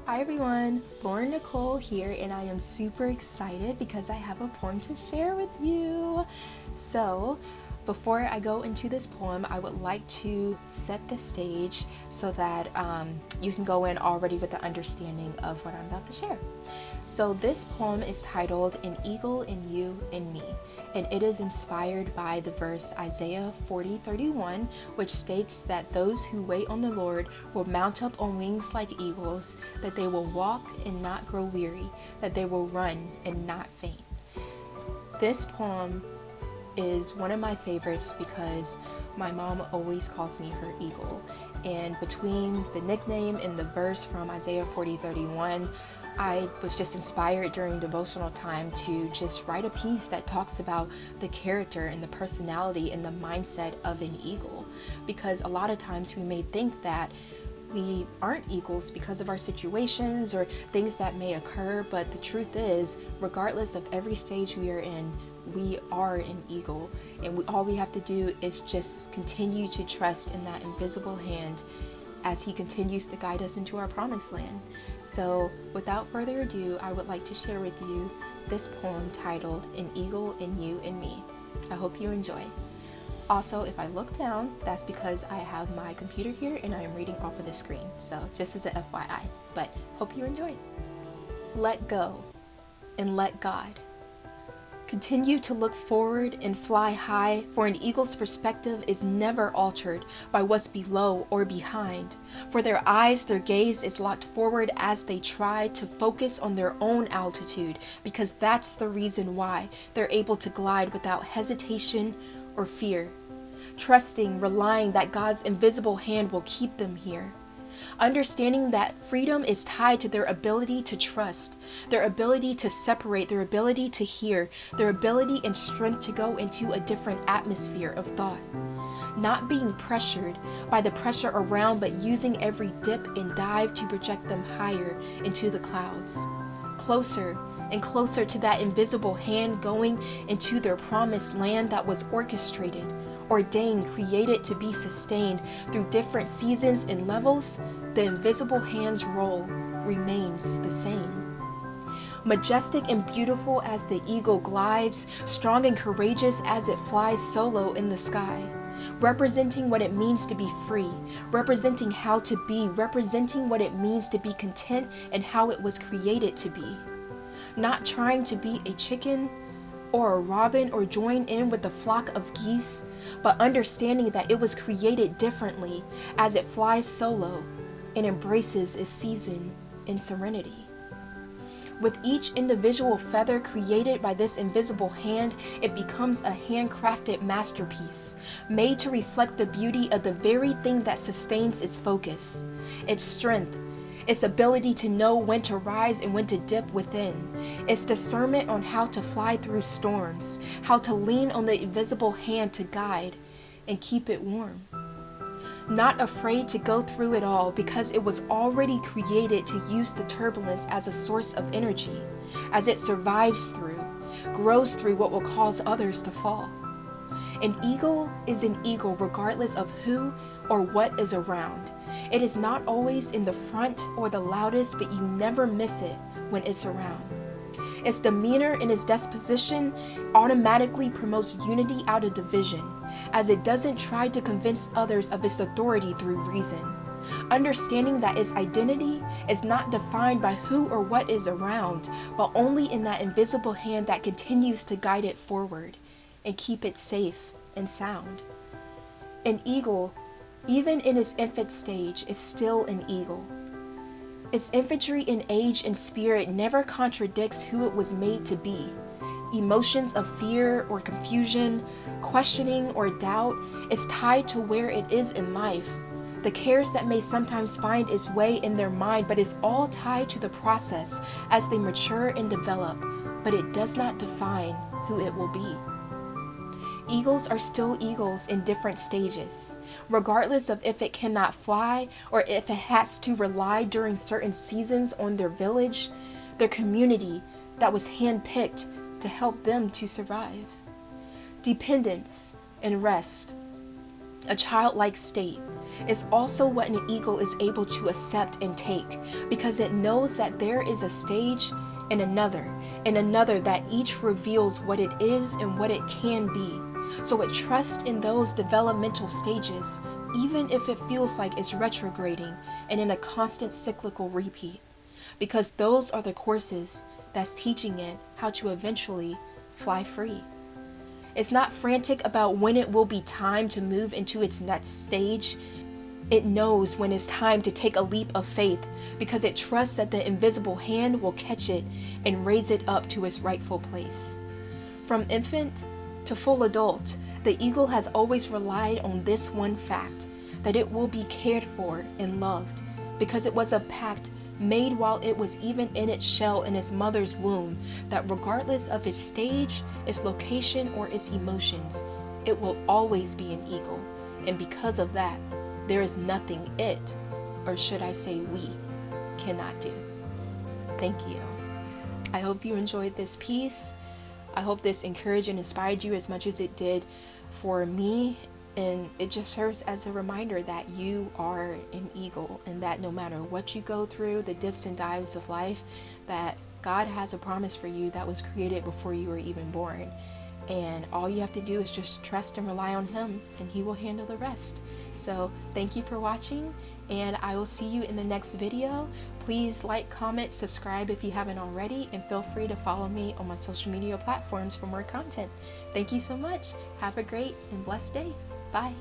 Hi everyone, Lauren Nichole here, and I am super excited because I have a poem to share with you. So, before I go into this poem, I would like to set the stage so that you can go in already with the understanding of what I'm about to share. So this poem is titled An Eagle in You and Me, and it is inspired by the verse Isaiah 40:31, which states that those who wait on the Lord will mount up on wings like eagles, that they will walk and not grow weary, that they will run and not faint. This poem is one of my favorites because my mom always calls me her eagle, and between the nickname and the verse from Isaiah 40:31, I was just inspired during devotional time to just write a piece that talks about the character and the personality and the mindset of an eagle, because a lot of times we may think that we aren't eagles because of our situations or things that may occur, but the truth is, regardless of every stage we are in, we are an eagle, and all we have to do is just continue to trust in that invisible hand as he continues to guide us into our promised land. So without further ado, I would like to share with you this poem titled An Eagle in You and Me. I hope you enjoy. Also, if I look down, that's because I have my computer here and I am reading off of the screen. So just as a FYI, but hope you enjoy. Let go and let God. Continue to look forward and fly high, for an eagle's perspective is never altered by what's below or behind. For their eyes, their gaze is locked forward as they try to focus on their own altitude, because that's the reason why they're able to glide without hesitation or fear. Trusting, relying that God's invisible hand will keep them here. Understanding that freedom is tied to their ability to trust, their ability to separate, their ability to hear, their ability and strength to go into a different atmosphere of thought. Not being pressured by the pressure around, but using every dip and dive to project them higher into the clouds. Closer and closer to that invisible hand, going into their promised land that was orchestrated, ordained, created to be sustained through different seasons and levels. The invisible hand's role remains the same. Majestic and beautiful as the eagle glides, strong and courageous as it flies solo in the sky, representing what it means to be free, representing how to be, representing what it means to be content and how it was created to be. Not trying to be a chicken or a robin or join in with the flock of geese, but understanding that it was created differently as it flies solo and embraces its season in serenity. With each individual feather created by this invisible hand, it becomes a handcrafted masterpiece, made to reflect the beauty of the very thing that sustains its focus, its strength, its ability to know when to rise and when to dip within, its discernment on how to fly through storms, how to lean on the invisible hand to guide and keep it warm. Not afraid to go through it all because it was already created to use the turbulence as a source of energy, as it survives through, grows through what will cause others to fall. An eagle is an eagle regardless of who or what is around. It is not always in the front or the loudest, but you never miss it when it's around. Its demeanor and its disposition automatically promotes unity out of division, as it doesn't try to convince others of its authority through reason. Understanding that its identity is not defined by who or what is around, but only in that invisible hand that continues to guide it forward and keep it safe and sound. An eagle, even in its infant stage, is still an eagle. Its infantry in age and spirit never contradicts who it was made to be. Emotions of fear or confusion, questioning or doubt is tied to where it is in life. The cares that may sometimes find its way in their mind, but is all tied to the process as they mature and develop, but it does not define who it will be. Eagles are still eagles in different stages, regardless of if it cannot fly or if it has to rely during certain seasons on their village, their community that was handpicked to help them to survive. Dependence and rest, a childlike state, is also what an eagle is able to accept and take, because it knows that there is a stage and another that each reveals what it is and what it can be. So it trusts in those developmental stages, even if it feels like it's retrograding and in a constant cyclical repeat, because those are the courses that's teaching it how to eventually fly free. It's not frantic about when it will be time to move into its next stage. It knows when it's time to take a leap of faith, because it trusts that the invisible hand will catch it and raise it up to its rightful place. From infant to full adult, the eagle has always relied on this one fact, that it will be cared for and loved, because it was a pact made while it was even in its shell in its mother's womb, that regardless of its stage, its location, or its emotions, it will always be an eagle. And because of that, there is nothing it, or should I say we, cannot do. Thank you. I hope you enjoyed this piece. I hope this encouraged and inspired you as much as it did for me. And it just serves as a reminder that you are an eagle, and that no matter what you go through, the dips and dives of life, that God has a promise for you that was created before you were even born. And all you have to do is just trust and rely on Him, and He will handle the rest. So thank you for watching, and I will see you in the next video. Please like, comment, subscribe if you haven't already, and feel free to follow me on my social media platforms for more content. Thank you so much. Have a great and blessed day. Bye.